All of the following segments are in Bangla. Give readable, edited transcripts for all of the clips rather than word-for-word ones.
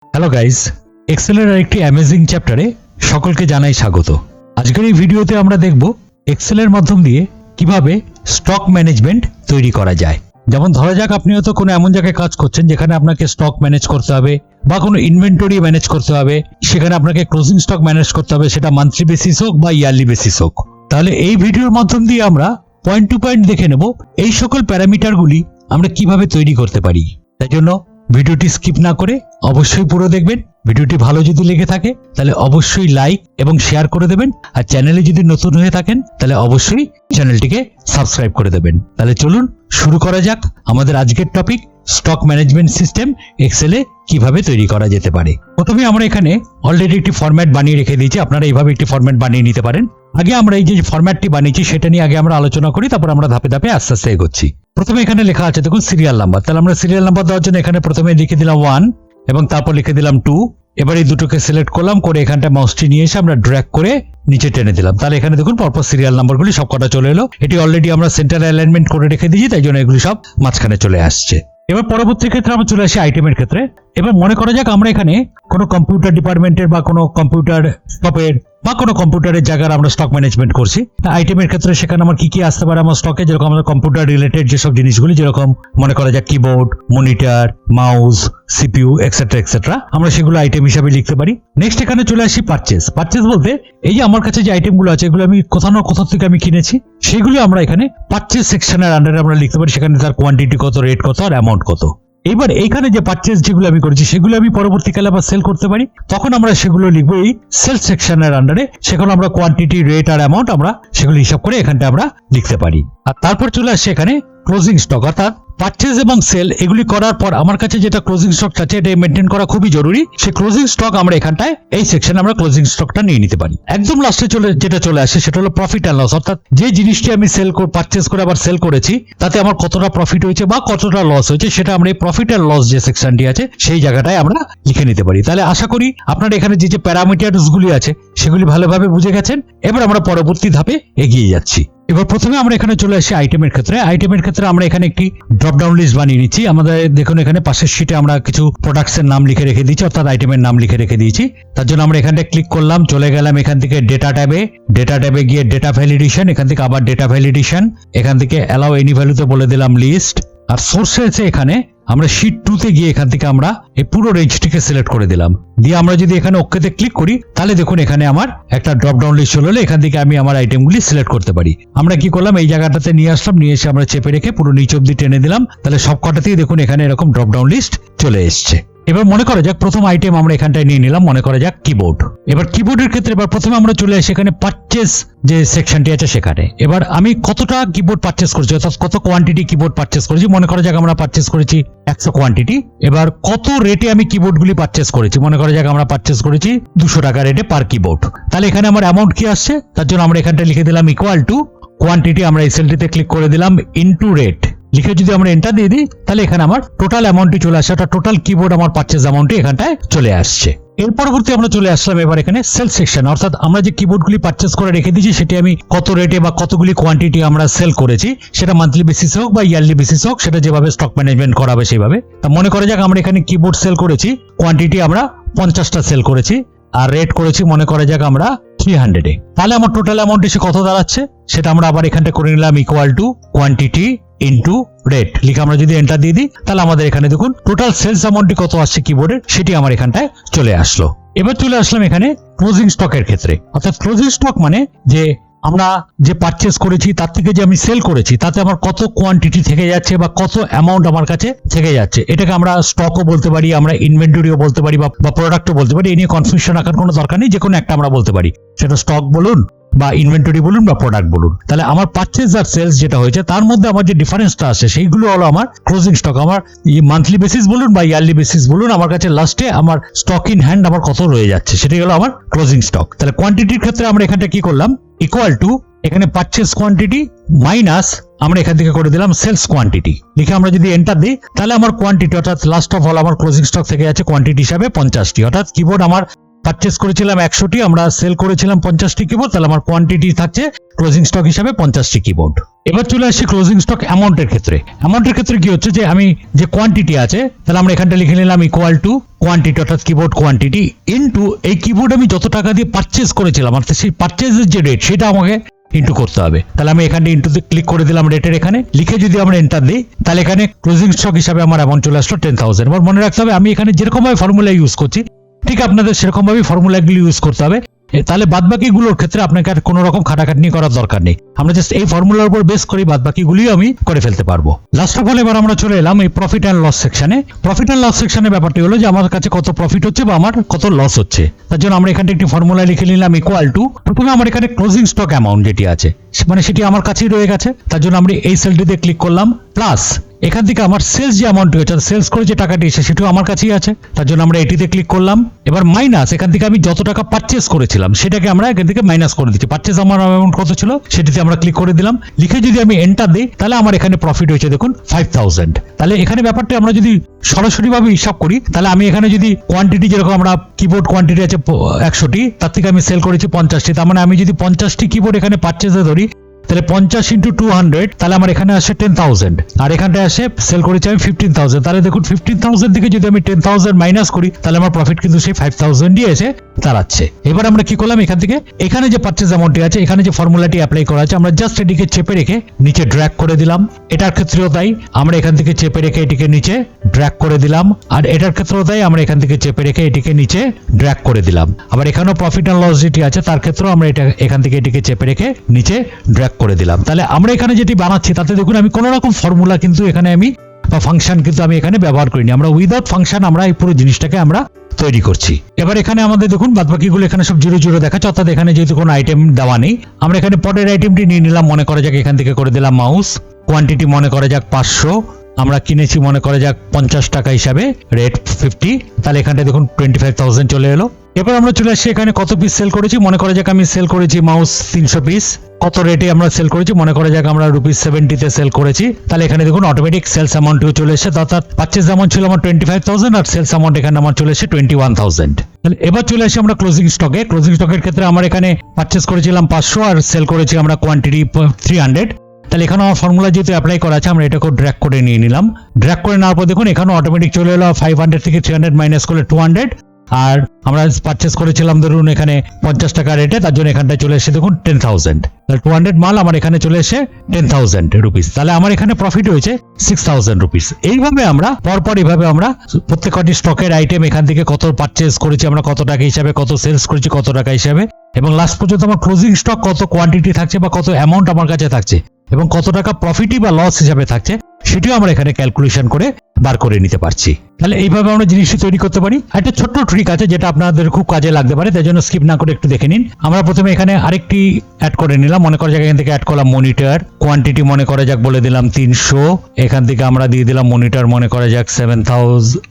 হ্যালো গাইস, এক্সেলের আরেকটি অ্যামেজিং চ্যাপ্টারে সকলকে জানাই স্বাগত। আজকের এই ভিডিওতে আমরা দেখব এক্সেলের মাধ্যম দিয়ে কিভাবে স্টক ম্যানেজমেন্ট তৈরি করা যায়। যেমন ধরা যাক আপনি হয়তো কোনো এমন জায়গায় কাজ করছেন যেখানে আপনাকে স্টক ম্যানেজ করতে হবে বা কোনো ইনভেন্টরি ম্যানেজ করতে হবে, সেখানে আপনাকে ক্লোজিং স্টক ম্যানেজ করতে হবে, সেটা মান্থলি বেসিস হোক বা ইয়ারলি বেসিস হোক। তাহলে এই ভিডিওর মাধ্যম দিয়ে আমরা পয়েন্ট টু পয়েন্ট দেখে নেব এই সকল প্যারামিটারগুলি আমরা কিভাবে তৈরি করতে পারি। তাই জন্য ভিডিওটি স্কিপ না করে অবশ্যই পুরো দেখবেন। ভিডিওটি ভালো যদি লেগে থাকে তাহলে অবশ্যই লাইক এবং শেয়ার করে দেবেন, আর চ্যানেলে যদি নতুন হয়ে থাকেন তাহলে অবশ্যই চ্যানেলটিকে সাবস্ক্রাইব করে দেবেন। তাহলে চলুন শুরু করা যাক আমাদের আজকের টপিক, স্টক ম্যানেজমেন্ট সিস্টেম এক্সেলে কিভাবে তৈরি করা যেতে পারে। প্রথমে আমরা এখানে অলরেডি একটি ফরম্যাট বানিয়ে রেখে দিয়েছি, আপনারা এইভাবে একটি ফরম্যাট বানিয়ে নিতে পারেন। আগে আমরা এই যে ফরম্যাটটি বানিয়েছি সেটা নিয়ে আগে আমরা আলোচনা করি, তারপর আমরা ধাপে ধাপে আস্তে আস্তে এগোচ্ছি। প্রথমে এখানে লেখা আছে দেখুন সিরিয়াল নাম্বার। তাহলে আমরা সিরিয়াল নাম্বার দেওয়ার জন্য এখানে প্রথমে লিখে দিলাম 1 এবং তারপর লিখে দিলাম 2। এবার এই দুটোকে সিলেক্ট করলাম, করে এখানটা মাউসটি নিয়ে এসে আমরা ড্র্যাগ করে নিচে টেনে দিলাম। তাহলে এখানে দেখুন পরপর সিরিয়াল নাম্বারগুলি সবকটা চলে এলো। এটি অলরেডি আমরা সেন্টার অ্যালাইনমেন্ট করে রেখে দিয়েছি, তাই জন্য এগুলি সব মাঝখানে চলে আসছে। এবার পরবর্তী ক্ষেত্রে আমরা চলে আসি আইটেমের ক্ষেত্রে। এবার মনে করা যাক আমরা এখানে কোনো কম্পিউটার ডিপার্টমেন্টের বা কোনো কম্পিউটার শপের বা কোনো কম্পিউটারের জায়গার আমরা স্টক ম্যানেজমেন্ট করছি। আইটেমের ক্ষেত্রে সেখানে আমার কি কি আসতে পারে আমার স্টকে, যেরকম আমাদের কম্পিউটার রিলেটেড যেসব জিনিসগুলি, যেরকম মনে করা যাক keyboard, monitor, mouse, CPU etcetera etcetera, আমরা সেগুলো আইটেম হিসাবে লিখতে পারি। নেক্সট এখানে চলে আসি পারচেজ। পারচেজ বলতে এই যে আমার কাছে যে আইটেমগুলো আছে এগুলো আমি কোথাও না কোথাও থেকে আমি কিনেছি, সেগুলো আমরা এখানে পারচেজ সেকশনের আন্ডারে আমরা লিখতে পারি। সেখানে তার কোয়ান্টিটি কত, রেট কত আর অ্যামাউন্ট কত। এবার এইখানে যে পারচেজ যেগুলো আমি করেছি সেগুলো আমি পরবর্তীকালে আবার সেল করতে পারি, তখন আমরা সেগুলো লিখবো এই সেল সেকশনের আন্ডারে। সেখানে আমরা কোয়ান্টিটি, রেট আর অ্যামাউন্ট আমরা সেগুলো হিসাব করে এখানটা আমরা লিখতে পারি। আর তারপর চলে আসছে এখানে ক্লোজিং স্টক, অর্থাৎ পারচেজ এবং সেল এগুলি করার পর আমার কাছে যেটা ক্লোজিং স্টক আছে এটা মেনটেন করা খুবই জরুরি। সেই ক্লোজিং স্টক আমরা এখানটায় এই সেকশনে আমরা ক্লোজিং স্টকটা নিয়ে নিতে পারি। একদম লাস্টে যেটা চলে আসে সেটা হলো প্রফিট অ্যান্ড লস, অর্থাৎ যে জিনিসটি আমি পারচেজ করে আবার সেল করেছি তাতে আমার কতটা প্রফিট হয়েছে বা কতটা লস হয়েছে সেটা আমরা এই প্রফিট অ্যান্ড লস যে সেকশনটি আছে সেই জায়গাটায় আমরা লিখে নিতে পারি। তাহলে আশা করি আপনারা এখানে যে প্যারামিটারস গুলি আছে সেগুলি ভালোভাবে বুঝে গেছেন। এবার আমরা পরবর্তী ধাপে এগিয়ে যাচ্ছি। এবার প্রথমে আমরা এখানে চলে আসি আইটেমের ক্ষেত্রে। আইটেমের ক্ষেত্রে আমরা এখানে একটি ড্রপ ডাউন লিস্ট বানিয়ে নিচ্ছি। আমাদের দেখুন এখানে পাশের শিটে আমরা কিছু প্রোডাক্টস এর নাম লিখে রেখে দিয়েছি, অর্থাৎ আইটেমের নাম লিখে রেখে দিয়েছি। তার জন্য আমরা এখানে ক্লিক করলাম, চলে গেলাম এখান থেকে ডেটা ট্যাবে গিয়ে ডেটা ভ্যালিডেশন, এখান থেকে আবার ডেটা ভ্যালিডেশন, এখান থেকে অ্যালাউ এনি ভ্যালুতে বলে দিলাম লিস্ট। আর সোর্সে আছে এখানে আমরা শিট 2 তে গিয়ে এখান থেকে আমরা এই পুরো রেঞ্জটিকে সিলেক্ট করে দিলাম। দিয়ে আমরা যদি এখানে ওকেতে ক্লিক করি তাহলে দেখুন এখানে আমার একটা ড্রপ ডাউন লিস্ট চলে এলো। এখান থেকে আমি আমার আইটেমগুলি সিলেক্ট করতে পারি। আমরা কি করলাম, এই জায়গাটাতে নিয়ে আসলাম, নিয়ে এসে আমরা চেপে রেখে পুরো নিচ অব্দি টেনে দিলাম। তাহলে সবকটাতেই দেখুন এখানে এরকম ড্রপ ডাউন লিস্ট চলে এসছে। এবার মনে করা যাক প্রথম আইটেম আমরা এখানটায় নিয়ে নিলাম, মনে করা যাক কিবোর্ড। এবার কিবোর্ডের ক্ষেত্রে এবার প্রথমে আমরা চলে আসি এখানে পারচেজ যে সেকশনটি আছে সেখানে। এবার আমি কতটা কিবোর্ড পারচেজ করেছি, অর্থাৎ কত কোয়ান্টিটি কিবোর্ড পারচেজ করেছি। মনে করা যাক আমরা পারচেজ করেছি 100 কোয়ান্টিটি। এবার কত রেটে আমি কিবোর্ডগুলি পারচেজ করেছি, মনে করা যাক আমরা পারচেজ করেছি 200 টাকা রেটে পার কিবোর্ড। তাহলে এখানে আমার অ্যামাউন্ট কি আসছে, তার জন্য আমরা এখানটা লিখে দিলাম ইকুয়াল টু কোয়ান্টিটি, আমরা এই সেলটিতে ক্লিক করে দিলাম ইনটু রেট লিখে যদি আমরা এন্টার দিয়ে দিই তাহলে এখানে আমার টোটাল অ্যামাউন্টটি চলে আসছে, অর্থাৎ টোটাল কিবোর্ড আমার পারচেজ অ্যামাউন্টটি এখানটায় চলে আসছে। এর পরবর্তী আমরা চলে আসলাম এবার এখানে সেল সেকশন, অর্থাৎ আমরা যে কিবোর্ডগুলি পারচেজ করে রেখে দিয়েছি সেটি আমি কত রেটে বা কতগুলি কোয়ান্টিটি আমরা সেল করেছি, সেটা মান্থলি বেসিস হোক বা ইয়ারলি বেসিস হোক, সেটা যেভাবে স্টক ম্যানেজমেন্ট করা হবে সেইভাবে। তা মনে করা যাক আমরা এখানে কিবোর্ড সেল করেছি, কোয়ান্টিটি আমরা 50টা সেল করেছি, আর রেট করেছি মনে করা যাক আমরা 300-এ। তাহলে আমার টোটাল অ্যামাউন্ট এসে কত দাঁড়াচ্ছে সেটা আমরা আবার এখানটা করে নিলাম equal to quantity into rate লিখে আমরা যদি এন্টার দিয়ে দিই তাহলে আমাদের এখানে দেখুন টোটাল সেলস অ্যামাউন্টটি কত আসছে কিবোর্ডের সেটি আমার এখানটায় চলে আসলো। এবার চলে আসলাম এখানে ক্লোজিং স্টকের ক্ষেত্রে, অর্থাৎ ক্লোজিং স্টক মানে যে আমরা যে পারচেজ করেছি তার থেকে যে আমি সেল করেছি তাতে আমার কত কোয়ান্টিটি থেকে যাচ্ছে বা কত অ্যামাউন্ট আমার কাছে থেকে যাচ্ছে। এটাকে আমরা স্টকও বলতে পারি, আমরা ইনভেন্টরিও বলতে পারি বা প্রোডাক্টও বলতে পারি। এই নিয়ে কনফিউশন রাখার কোনো দরকার নেই, যে কোনো একটা আমরা বলতে পারি, সেটা স্টক বলুন বা ইনভেন্টরি বলুন বা প্রোডাক্ট বলুন। তাহলে আমার পারচেজ আর সেলস যেটা হয়েছে তার মধ্যে আমার যে ডিফারেন্সটা আসে সেইগুলো হলো আমার ক্লোজিং স্টক। আমার মান্থলি বেসিস বলুন বা ইয়ারলি বেসিস বলুন, আমার কাছে লাস্টে আমার স্টক ইন হ্যান্ড আমার কত রয়ে যাচ্ছে সেটাই হলো আমার ক্লোজিং স্টক। তাহলে কোয়ান্টিটির ক্ষেত্রে আমরা এখানটা কি করলাম, ইকুয়াল টু এখানে পারচেজ কোয়ান্টিটি মাইনাস আমরা এখান থেকে করে দিলাম সেলস কোয়ান্টিটি লিখে আমরা যদি এন্টার দিই তাহলে আমার কোয়ান্টিটি অর্থাৎ লাস্ট অফ অল আমার ক্লোজিং স্টক থেকে যাচ্ছে কোয়ান্টিটি হিসাবে 50টি, অর্থাৎ কিবোর্ড আমার পারচেজ করেছিলাম 100টি, আমরা সেল করেছিলাম 50টি কিবোর্ড, তাহলে আমার কোয়ান্টিটি থাকছে ক্লোজিং স্টক হিসাবে 50টি কিবোর্ড। এবার চলে আসছি ক্লোজিং স্টক অ্যামাউন্টের ক্ষেত্রে। অ্যামাউন্টের ক্ষেত্রে কি হচ্ছে যে আমি যে কোয়ান্টিটি আছে তাহলে আমরা এখানটা লিখে নিলাম ইকুয়াল টু কোয়ান্টিটি অর্থাৎ কিবোর্ড কোয়ান্টিটি ইনটু এই কিবোর্ড আমি যত টাকা দিয়ে পারচেজ করেছিলাম অর্থাৎ সেই পারচেজের যে রেট সেটা আমাকে ইন্টু করতে হবে। তাহলে আমি এখানে ইন্টুতে ক্লিক করে দিলাম রেটের এখানে, লিখে যদি আমরা এন্টার দিই তাহলে এখানে ক্লোজিং স্টক হিসাবে আমার অ্যামাউন্ট চলে আসলো 10,000। এবার মনে রাখতে হবে আমি এখানে যেরকম ভাবে ফর্মুলা ইউজ করছি ঠিক আপনাদের সেরকম ভাবে ফর্মুলাগুলো ইউজ করতে হবে, তাহলে বাদবাকিগুলোর ক্ষেত্রে আপনাকে আর কোনো রকম খাটাখাটনি করার দরকার নেই। আমরা জাস্ট এই ফর্মুলার উপর বেস করে বাদবাকিগুলিও আমি করে ফেলতে পারবো। লাস্ট অফ অল এবার আমরা চলে এলাম এই প্রফিট অ্যান্ড লস সেকশনে। প্রফিট অ্যান্ড লস সেকশনের ব্যাপারটি হলো যে আমার কাছে কত প্রফিট হচ্ছে বা আমার কত লস হচ্ছে। তার জন্য আমরা এখানে একটি ফর্মুলা লিখে নিলাম ইকুয়াল টু, প্রথমে আমার এখানে ক্লোজিং স্টক অ্যামাউন্ট যেটি আছে মানে সেটি আমার কাছেই রয়ে গেছে, তার জন্য আমরা এই সেলটিতে ক্লিক করলাম, প্লাস এখান থেকে আমার সেলস যে অ্যামাউন্ট হয়েছে সেলস করে যে টাকাটি এসে সেটাও আমার কাছেই আছে, তার জন্য আমরা এটিতে ক্লিক করলাম। এবার মাইনাস এখান থেকে আমি যত টাকা পারচেজ করেছিলাম সেটাকে আমরা এখান থেকে মাইনাস করে দিচ্ছি। পারচেজ আমার অ্যামাউন্ট কত ছিল সেটিতে আমরা ক্লিক করে দিলাম, লিখে যদি আমি এন্টার দিই তাহলে আমার এখানে প্রফিট হয়েছে দেখুন 5,000। তাহলে এখানে ব্যাপারটা আমরা যদি সরাসরি ভাবে হিসাব করি তাহলে আমি এখানে যদি কোয়ান্টিটি যেরকম আমরা কিবোর্ড কোয়ান্টিটি আছে 100টি, তার থেকে আমি সেল করেছি 50টি, তার মানে আমি যদি 50টি কিবোর্ড এখানে পারচেজে ধরি তাহলে 50 × 200 তাহলে আমার এখানে আসে 10,000, আর এখানটায় আসে সেল করেছি আমি 15,000। তাহলে দেখুন 15,000 থেকে যদি আমি 10,000 মাইনাস করি তাহলে আমার প্রফিট কিন্তু সেই 5,000ই এসে দাঁড়াচ্ছে। এবার আমরা কি করলাম এখান থেকে এখানে যে পারচেজ অ্যামাউন্টটি আছে এখানে যে ফর্মুলাটি অ্যাপ্লাই করা আছে আমরা জাস্ট এটিকে চেপে রেখে নিচে ড্র্যাগ করে দিলাম। এটার ক্ষেত্রেও তাই আমরা এখান থেকে চেপে রেখে এটিকে নিচে ড্র্যাগ করে দিলাম, আর এটার ক্ষেত্রেও তাই আমরা এখান থেকে চেপে রেখে এটিকে নিচে ড্র্যাগ করে দিলাম। আবার এখানেও প্রফিট অ্যান্ড লস যেটি আছে তার ক্ষেত্রেও আমরা এটা এখান থেকে এটিকে চেপে রেখে নিচে ড্র্যাগ করে দিলাম। তাহলে আমরা এখানে যেটি বানাচ্ছি তাতে দেখুন আমি কোনো রকম ফর্মুলা কিন্তু এখানে আমি বা ফাংশন কিন্তু আমি এখানে ব্যবহার করিনি, আমরা উইদাউট ফাংশন আমরা এই পুরো জিনিসটাকে আমরা তৈরি করছি। এবার এখানে আমাদের দেখুন বাদবাকিগুলো এখানে সব 0 0 দেখাচ্ছে, অর্থাৎ এখানে যেহেতু কোনো আইটেম দেওয়া নেই আমরা এখানে পরের আইটেমটি নিয়ে নিলাম। মনে করা যাক এখান থেকে করে দিলাম মাউস, কোয়ান্টিটি মনে করা যাক 500, আমরা কিনেছি মনে করা যাক 50 টাকা হিসাবে, রেট 50, তাহলে এখানটা দেখুন 25,000 চলে এলো। এবার আমরা চলে আসছি এখানে কত পিস সেল করেছি, মনে করা যাক আমি সেল করেছি মাউস 300 পিস, কত রেটে আমরা সেল করেছি মনে করা যাক আমরা ₹70 সেল করেছি, তাহলে এখানে দেখুন অটোমেটিক সেলস অ্যামাউন্টও চলে এসেছে, অর্থাৎ পারচেজ অ্যামাউন্ট ছিল আমার 25,000 আর সেলস অ্যামাউন্ট এখানে আমার চলে এসেছে 21,000। তাহলে এবার চলে আসি আমরা ক্লোজিং স্টকে। ক্লোজিং স্টকের ক্ষেত্রে আমার এখানে পারচেজ করেছিলাম 500 আর সেল করেছি আমরা কোয়ান্টিটি 300। তাহলে এখানে আমার ফর্মুলা যেহেতু অ্যাপ্লাই করা আছে আমরা এটাকে ড্র্যাগ করে নিয়ে নিলাম। ড্র্যাগ করে নেওয়ার পর দেখুন এখানে অটোমেটিক চলে এলো 500 থেকে 300 মাইনাস করলে 200, আর আমরা পারচেজ করেছিলাম ধরুন এখানে 50 টাকা রেটে, তার জন্য এখানটা চলে এসে দেখুন 10,000। তাহলে 200 মাল আমার এখানে চলে এসে 10,000 রুপিস, তাহলে আমার এখানে প্রফিট হয়েছে 6,000 রুপিস। এইভাবে আমরা পরপর এইভাবে আমরা প্রত্যেকটি স্টকের আইটেম এখান থেকে কত পারচেজ করেছি আমরা কত টাকা হিসাবে, কত সেলস করেছি কত টাকা হিসাবে, এবং লাস্ট পর্যন্ত আমার ক্লোজিং স্টক কত কোয়ান্টিটি থাকছে বা কত অ্যামাউন্ট আমার কাছে থাকছে এবং কত টাকা প্রফিটই বা লস হিসাবে থাকছে সেটিও আমরা এখানে ক্যালকুলেশন করে বার করে নিতে পারছি। তাহলে এইভাবে আমরা জিনিসটি তৈরি করতে পারি। একটা ছোট্ট ট্রিক আছে যেটা আপনাদের খুব কাজে লাগতে পারে, তাই জন্য স্কিপ না করে একটু দেখে নিন। আমরা প্রথমে এখানে আরেকটি অ্যাড করে নিলাম, মনে করা যাক এখান থেকে অ্যাড করলাম মনিটর, কোয়ান্টিটি মনে করা যাক বলে দিলাম 300, এখান থেকে আমরা দিয়ে দিলাম মনিটর মনে করা যাক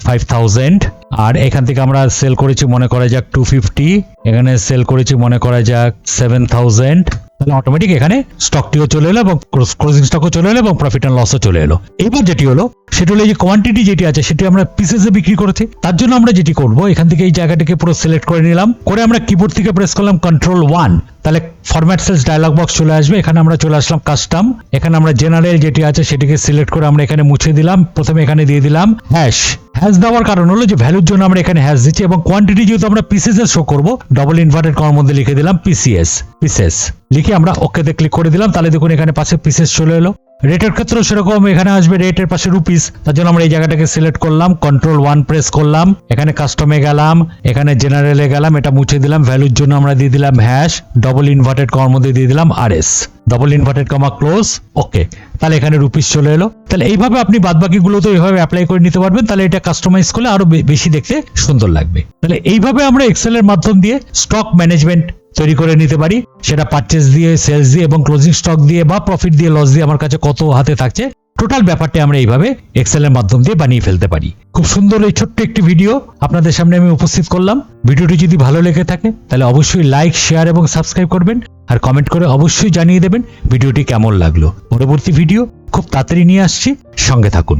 5,000, আর এখান থেকে আমরা সেল করেছি মনে করা যাক 250, এখানে সেল করেছি মনে করা যাক 7,000। তাহলে অটোমেটিক এখানে স্টকটিও চলে এলো এবং ক্লোজিং স্টকও চলে এলো এবং প্রফিট অ্যান্ড লসও চলে এলো। এবার যেটি হলো সেটা হলো এই যে কোয়ান্টিটি যেটি আছে সেটি আমরা পিসেসে বিক্রি করেছি, তার জন্য আমরা যেটি করব এখান থেকে এই জায়গাটাকে পুরো সিলেক্ট করে নিলাম, করে আমরা কিবোর্ড থেকে প্রেস করলাম Ctrl+1, তাহলে ফরম্যাট সেলস ডায়লগ বক্স চলে আসবে। এখানে আমরা চলে আসলাম কাস্টম, এখানে আমরা জেনারেল যেটি আছে সেটিকে সিলেক্ট করে আমরা এখানে মুছে দিলাম। প্রথমে এখানে দিয়ে দিলাম হ্যাশ দেওয়ার কারণ হলো যে ভ্যালুর জন্য আমরা এখানে হ্যাশ দিচ্ছি, এবং কোয়ান্টিটি যেহেতু আমরা পিসেসে শো করব ডবল ইনভার্টেড কমার মধ্যে লিখে দিলাম পিসেস লিখে আমরা ওকেতে ক্লিক করে দিলাম। তাহলে দেখুন এখানে পাশে পিসেস চলে এলো। রেটের ক্ষেত্রেও সেরকম এখানে আসবে রেটের পাশে রুপিস, তার জন্য আমরা এই জায়গাটাকে সিলেক্ট করলাম, Ctrl+1 প্রেস করলাম, এখানে কাস্টমে গেলাম, এখানে জেনারেলে গেলাম, এটা মুছে দিলাম, ভ্যালুর জন্য আমরা দিয়ে দিলাম হ্যাশ, ডবল ইনভার্টেড কমার মধ্যে দিয়ে দিলাম RS, double inverted comma close, okay. তাহলে এখানে রুপিস চলে এলো। তাহলে এইভাবে আপনি বাদবাকিগুলো তো এইভাবে অ্যাপ্লাই করে নিতে পারবেন, তাহলে এটা কাস্টমাইজ করলে আরো বেশি দেখতে সুন্দর লাগবে। তাহলে এইভাবে আমরা এক্সেলের মাধ্যম দিয়ে স্টক ম্যানেজমেন্ট তৈরি করে নিতে পারি, সেটা পারচেজ দিয়ে, সেলস দিয়ে এবং ক্লোজিং স্টক দিয়ে বা প্রফিট দিয়ে, লস দিয়ে আমার কাছে কত হাতে থাকছে টোটাল ব্যাপারটা আমরা এইভাবে এক্সেলের মাধ্যম দিয়ে বানিয়ে ফেলতে পারি। খুব সুন্দর এই ছোট্ট একটি ভিডিও আপনাদের সামনে আমি উপস্থিত করলাম। ভিডিওটি যদি ভালো লেগে থাকে তাহলে অবশ্যই লাইক, শেয়ার এবং সাবস্ক্রাইব করবেন, আর কমেন্ট করে অবশ্যই জানিয়ে দেবেন ভিডিওটি কেমন লাগলো। পরবর্তী ভিডিও খুব তাড়াতাড়ি নিয়ে আসছি, সঙ্গে থাকুন।